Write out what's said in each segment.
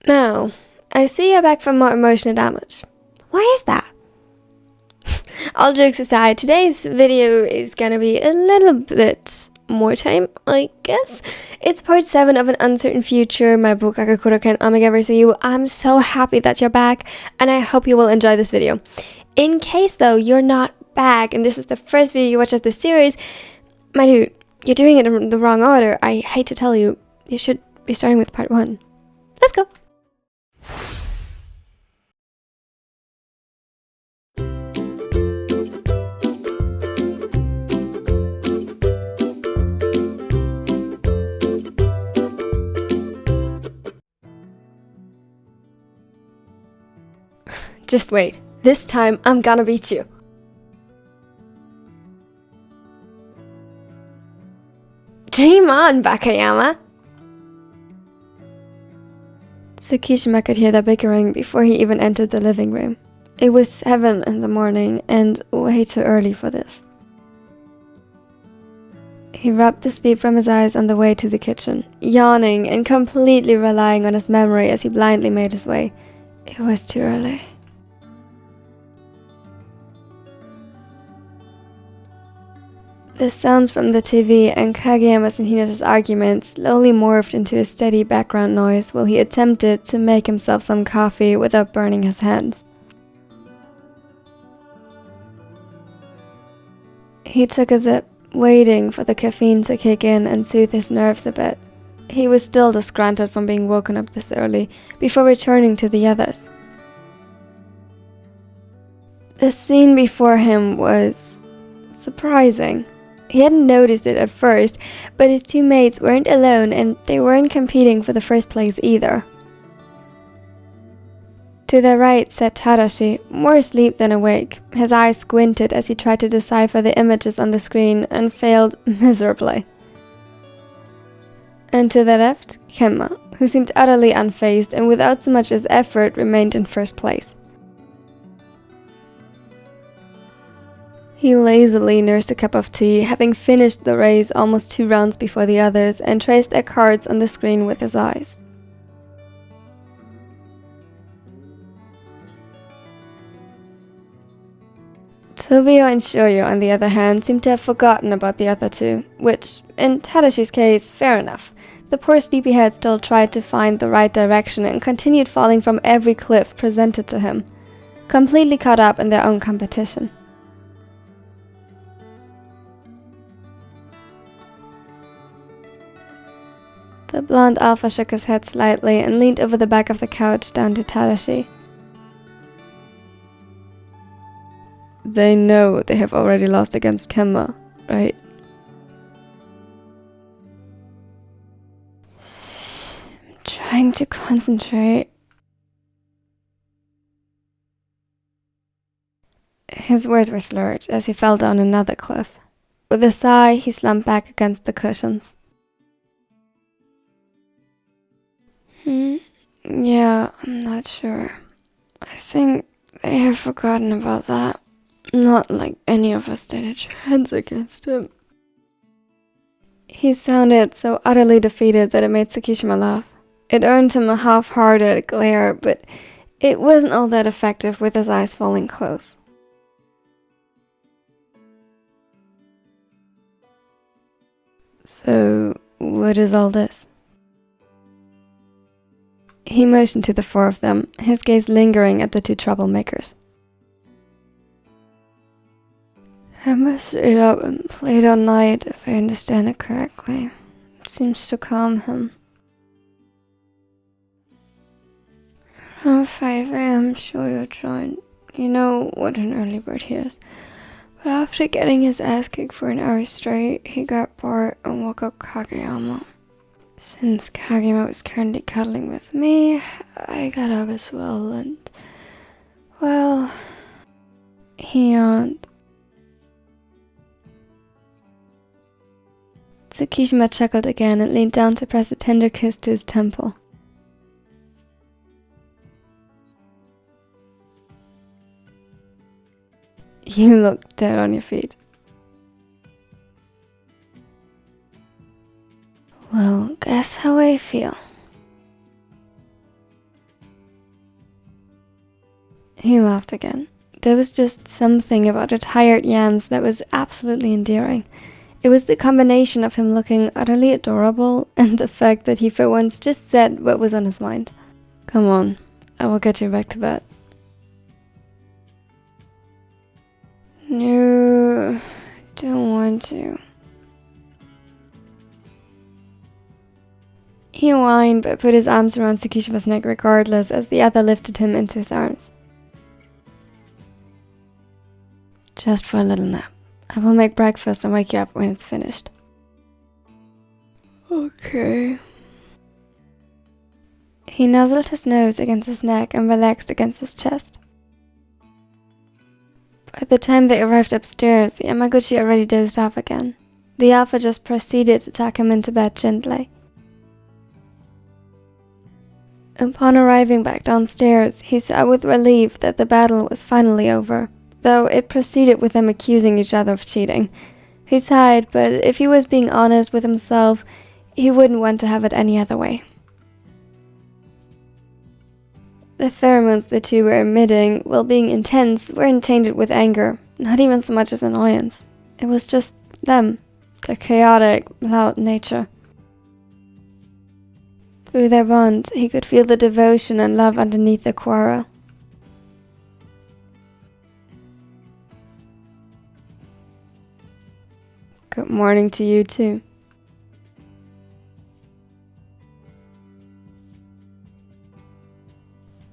Now, I see you're back for more emotional damage. Why is that? All jokes aside, today's video is gonna be a little bit more time, I guess. It's part 7 of An Uncertain Future, my BokuAkaKuroKen Omega vs. You. I'm so happy that you're back, and I hope you will enjoy this video. In case, though, you're not back, and this is the first video you watch of this series, my dude, you're doing it in the wrong order. I hate to tell you, you should be starting with part 1. Let's go! Just wait. This time, I'm gonna beat you. Dream on, Bakayama! Tsukishima could hear the bickering before he even entered the living room. It was 7 in the morning, and way too early for this. He rubbed the sleep from his eyes on the way to the kitchen, yawning and completely relying on his memory as he blindly made his way. It was too early. The sounds from the TV and Kageyama's and Hinata's argument slowly morphed into a steady background noise while he attempted to make himself some coffee without burning his hands. He took a sip, waiting for the caffeine to kick in and soothe his nerves a bit. He was still disgruntled from being woken up this early, before returning to the others. The scene before him was surprising. He hadn't noticed it at first, but his two mates weren't alone and they weren't competing for the first place either. To their right sat Tadashi, more asleep than awake. His eyes squinted as he tried to decipher the images on the screen and failed miserably. And to the left, Kenma, who seemed utterly unfazed and without so much as effort remained in first place. He lazily nursed a cup of tea, having finished the race almost 2 rounds before the others, and traced their cards on the screen with his eyes. Tobio and Shoyo, on the other hand, seemed to have forgotten about the other two, which, in Tadashi's case, fair enough. The poor sleepyhead still tried to find the right direction and continued falling from every cliff presented to him, completely caught up in their own competition. The blonde alpha shook his head slightly and leaned over the back of the couch down to Tadashi. They know they have already lost against Kenma, right? I'm trying to concentrate. His words were slurred as he fell down another cliff. With a sigh, he slumped back against the cushions. Yeah, I'm not sure. I think they have forgotten about that. Not like any of us stood a chance against him. He sounded so utterly defeated that it made Tsukishima laugh. It earned him a half-hearted glare, but it wasn't all that effective with his eyes falling close. So, what is all this? He motioned to the 4 of them, his gaze lingering at the 2 troublemakers. Emma stayed up and played all night, if I understand it correctly. It seems to calm him. Around 5 a.m. Shoyo joined. You know what an early bird he is. But after getting his ass kicked for an hour straight, he got bored and woke up Kageyama. Since Kageyama was currently cuddling with me, I got up as well and, well, he yawned. Tsukishima chuckled again and leaned down to press a tender kiss to his temple. You look dead on your feet. Well, guess how I feel. He laughed again. There was just something about the tired yams that was absolutely endearing. It was the combination of him looking utterly adorable and the fact that he for once just said what was on his mind. Come on, I will get you back to bed. No, don't want to. He whined but put his arms around Tsukishima's neck regardless as the other lifted him into his arms. Just for a little nap. I will make breakfast and wake you up when it's finished. Okay. He nuzzled his nose against his neck and relaxed against his chest. By the time they arrived upstairs, Yamaguchi already dozed off again. The alpha just proceeded to tuck him into bed gently. Upon arriving back downstairs, he saw with relief that the battle was finally over, though it proceeded with them accusing each other of cheating. He sighed, but if he was being honest with himself, he wouldn't want to have it any other way. The pheromones the two were emitting, while being intense, weren't tainted with anger, not even so much as annoyance. It was just them, their chaotic, loud nature. Through their bond, he could feel the devotion and love underneath the quarrel. Good morning to you too.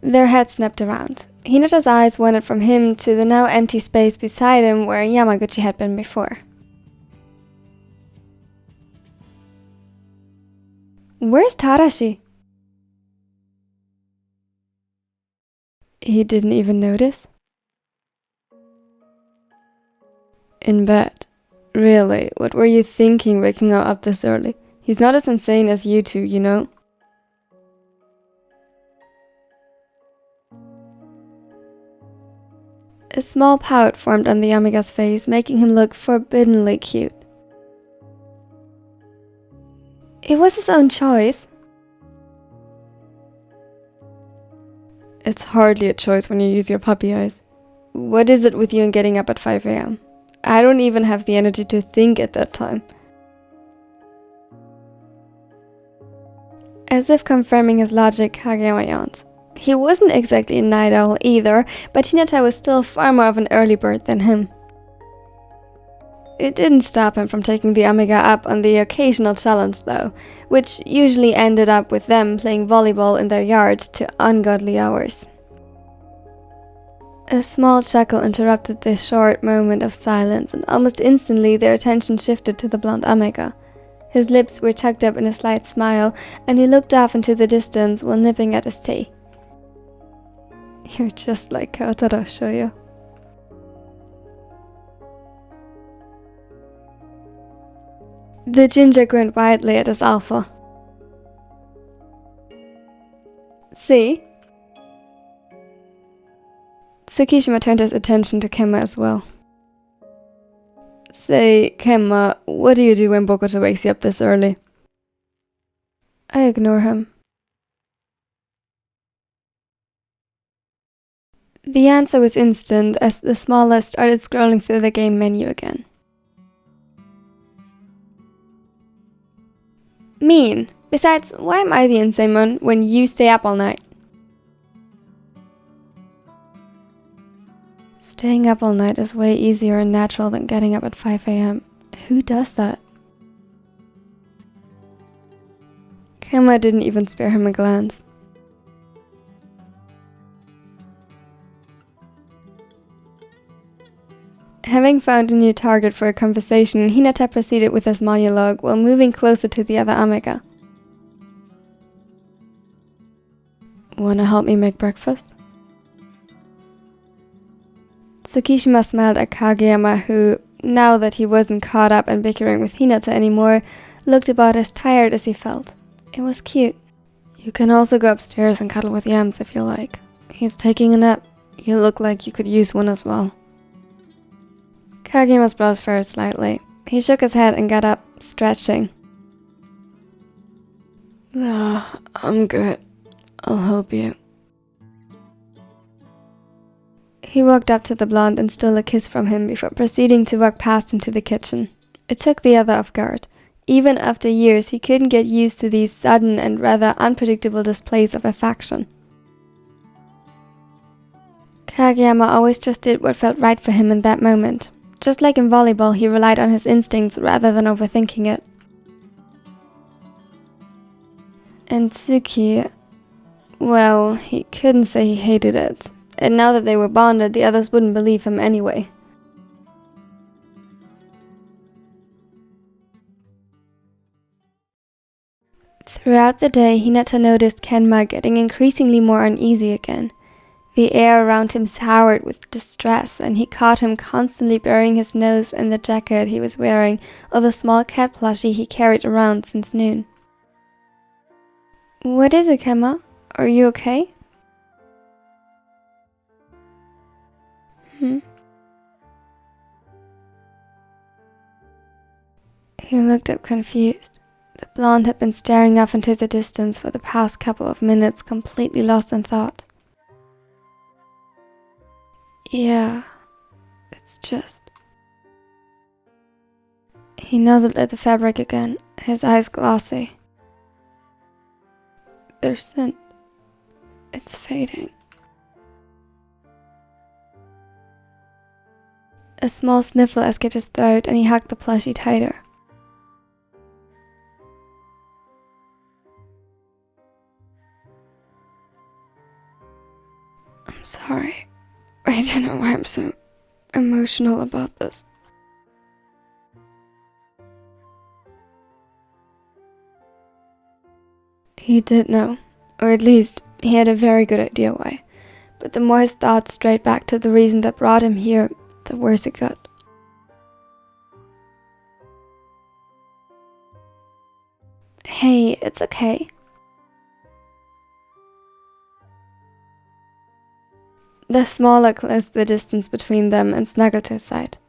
Their heads snapped around. Hinata's eyes wandered from him to the now empty space beside him where Yamaguchi had been before. Where's Tarashi? He didn't even notice. In bed. Really, what were you thinking waking her up this early? He's not as insane as you two, you know? A small pout formed on the Amiga's face, making him look forbiddingly cute. It was his own choice. It's hardly a choice when you use your puppy eyes. What is it with you and getting up at 5 a.m.? I don't even have the energy to think at that time. As if confirming his logic, Kageyama yawned. He wasn't exactly a night owl either, but Hinata was still far more of an early bird than him. It didn't stop him from taking the Amiga up on the occasional challenge though, which usually ended up with them playing volleyball in their yard to ungodly hours. A small chuckle interrupted this short moment of silence, and almost instantly their attention shifted to the blonde Amiga. His lips were tucked up in a slight smile, and he looked off into the distance while nipping at his tea. You're just like Kaotaro, Shoyo. The ginger grinned widely at his alpha. See? Tsukishima turned his attention to Kenma as well. Say, Kenma, what do you do when Bokuto wakes you up this early? I ignore him. The answer was instant as the smallest started scrolling through the game menu again. Mean. Besides, why am I the insane one when you stay up all night? Staying up all night is way easier and natural than getting up at 5 a.m. Who does that? Kenma didn't even spare him a glance. Having found a new target for a conversation, Hinata proceeded with his monologue while moving closer to the other Amiga. Wanna help me make breakfast? Tsukishima smiled at Kageyama who, now that he wasn't caught up and bickering with Hinata anymore, looked about as tired as he felt. It was cute. You can also go upstairs and cuddle with Yams if you like. He's taking a nap. You look like you could use one as well. Kageyama's brows furrowed slightly. He shook his head and got up, stretching. I'm good. I'll help you. He walked up to the blonde and stole a kiss from him before proceeding to walk past him to the kitchen. It took the other off guard. Even after years, he couldn't get used to these sudden and rather unpredictable displays of affection. Kageyama always just did what felt right for him in that moment. Just like in volleyball, he relied on his instincts rather than overthinking it. And Tsuki, well, he couldn't say he hated it. And now that they were bonded, the others wouldn't believe him anyway. Throughout the day, Hinata noticed Kenma getting increasingly more uneasy again. The air around him soured with distress, and he caught him constantly burying his nose in the jacket he was wearing or the small cat plushie he carried around since noon. "What is it, Kenma? Are you okay?" He looked up confused. The blonde had been staring off into the distance for the past couple of minutes, completely lost in thought. "Yeah, it's just..." He nuzzled at the fabric again, his eyes glossy. "Their scent, it's fading." A small sniffle escaped his throat and he hugged the plushie tighter. "I'm sorry. I don't know why I'm so emotional about this." He did know, or at least he had a very good idea why. But the more his thoughts strayed back to the reason that brought him here, the worse it got. "Hey, it's okay." The smaller closed the distance between them and snuggled to his side.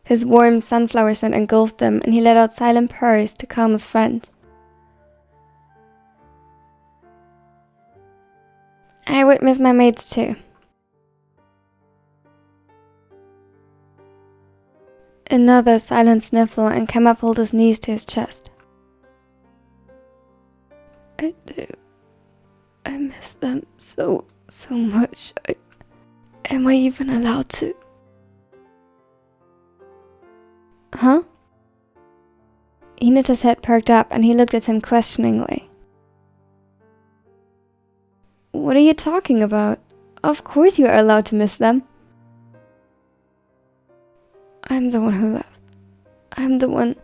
His warm sunflower scent engulfed them, and he let out silent purrs to calm his friend. "I would miss my mates too." Another silent sniffle, and Kenma pulled his knees to his chest. "I do. I miss them so much. Am I even allowed to?" "Huh?" Hinata's head perked up and he looked at him questioningly. "What are you talking about? Of course you are allowed to miss them." "I'm the one who left. I'm the one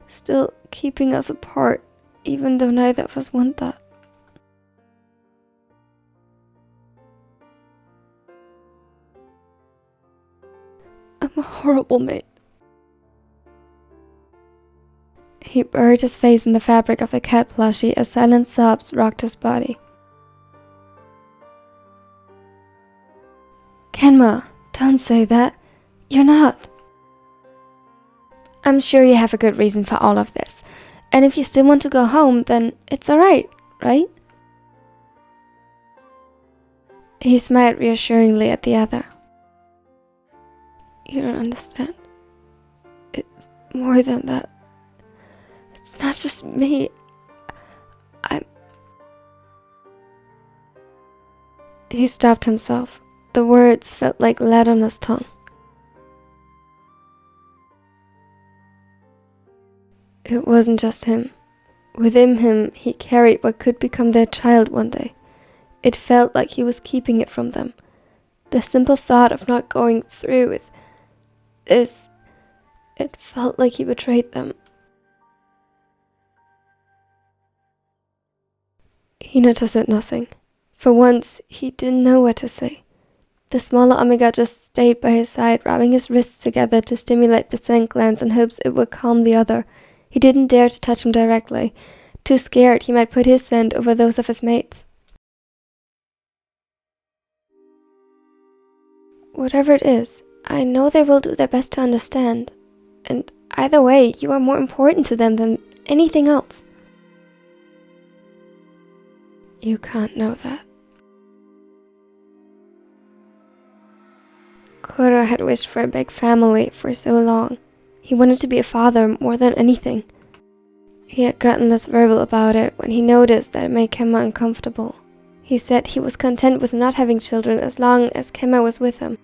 still keeping us apart, even though neither of us want that." "I'm a horrible mate." He buried his face in the fabric of the cat plushie as silent sobs rocked his body. "Kenma, don't say that. You're not." "I'm sure you have a good reason for all of this. And if you still want to go home, then it's alright, right?" He smiled reassuringly at the other. "You don't understand. It's more than that. It's not just me. He stopped himself. The words felt like lead on his tongue. It wasn't just him. Within him, he carried what could become their child one day. It felt like he was keeping it from them. The simple thought of not going through with this, it felt like he betrayed them. Hinata said nothing. For once, he didn't know what to say. The smaller Omega just stayed by his side, rubbing his wrists together to stimulate the scent glands in hopes it would calm the other. He didn't dare to touch him directly, too scared he might put his scent over those of his mates. "Whatever it is, I know they will do their best to understand. And either way, you are more important to them than anything else." "You can't know that." Kuro had wished for a big family for so long. He wanted to be a father more than anything. He had gotten less verbal about it when he noticed that it made Kenma uncomfortable. He said he was content with not having children as long as Kenma was with him.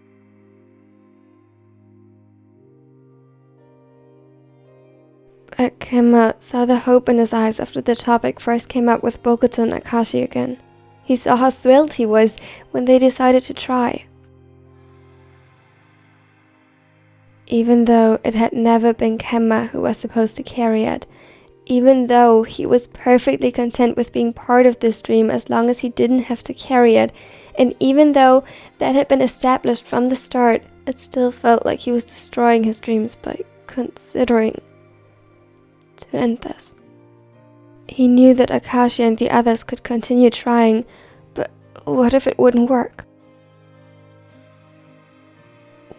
But Kenma saw the hope in his eyes after the topic first came up with Bokuto and Akashi again. He saw how thrilled he was when they decided to try. Even though it had never been Kenma who was supposed to carry it, even though he was perfectly content with being part of this dream as long as he didn't have to carry it, and even though that had been established from the start, it still felt like he was destroying his dreams by considering to end this. He knew that Akashi and the others could continue trying, but what if it wouldn't work?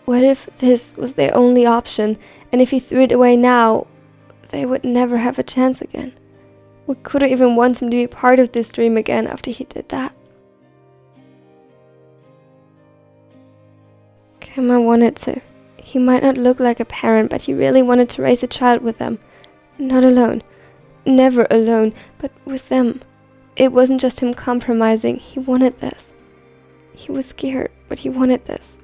What if this was their only option, and if he threw it away now, they would never have a chance again? Would Kuro even want him to be part of this dream again after he did that? Kenma wanted to. He might not look like a parent, but he really wanted to raise a child with them. Not alone. Never alone, but with them. It wasn't just him compromising, he wanted this. He was scared, but he wanted this.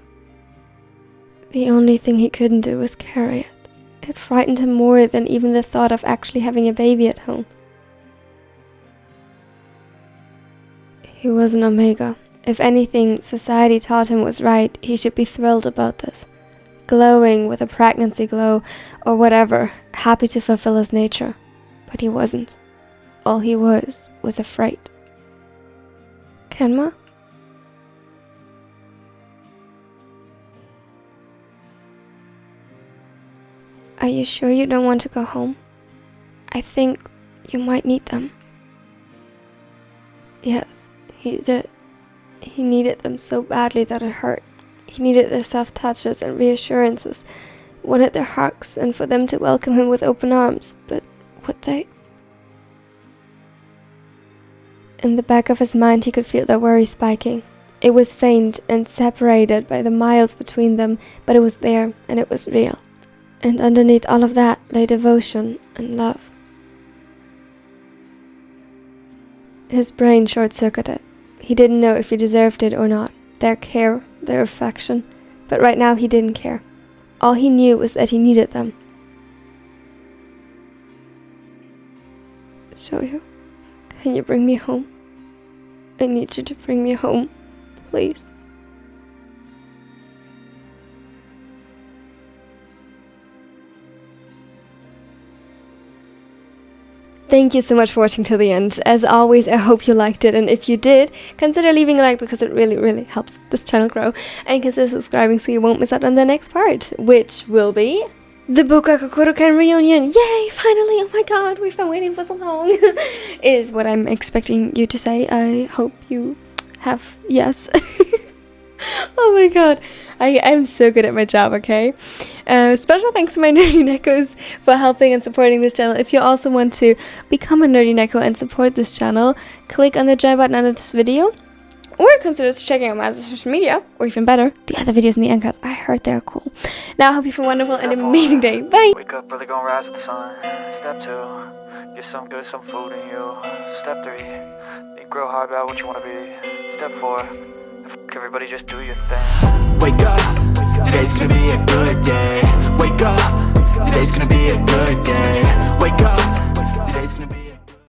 The only thing he couldn't do was carry it. It frightened him more than even the thought of actually having a baby at home. He was an Omega. If anything society taught him was right, he should be thrilled about this. Glowing with a pregnancy glow, or whatever, happy to fulfill his nature. But he wasn't. All he was afraid. Kenma? Are you sure you don't want to go home? I think you might need them. Yes, he did. He needed them so badly that it hurt. He needed their soft touches and reassurances, wanted their hugs and for them to welcome him with open arms, but would they? In the back of his mind he could feel their worry spiking. It was faint and separated by the miles between them, but it was there and it was real. And underneath all of that lay devotion and love. His brain short-circuited. He didn't know if he deserved it or not, their care, their affection, but right now he didn't care. All he knew was that he needed them. Shoyo, can you bring me home? I need you to bring me home, please. Thank you so much for watching till the end. As always, I hope you liked it, and if you did, consider leaving a like because it really helps this channel grow, and consider subscribing so you won't miss out on the next part, which will be the BokuAkaKuroKen reunion. Yay, finally! Oh my god, we've been waiting for so long. Is what I'm expecting you to say. I hope you have yes. Oh my god, I'm so good at my job, okay? Special thanks to my nerdy neckos for helping and supporting this channel. If you also want to become a nerdy neko and support this channel, click on the join button under this video, or consider checking out my social media, or even better, the other videos in the end cards. I heard they're cool. Now I hope you have a wonderful and amazing day. Bye! Wake up, really gonna rise with the sun. Step 2, get some good, some food in you. Step 3, think real hard about what you wanna be. Step 4, everybody just do your thing. Wake up, today's gonna be a good day. Wake up, today's gonna be a good day.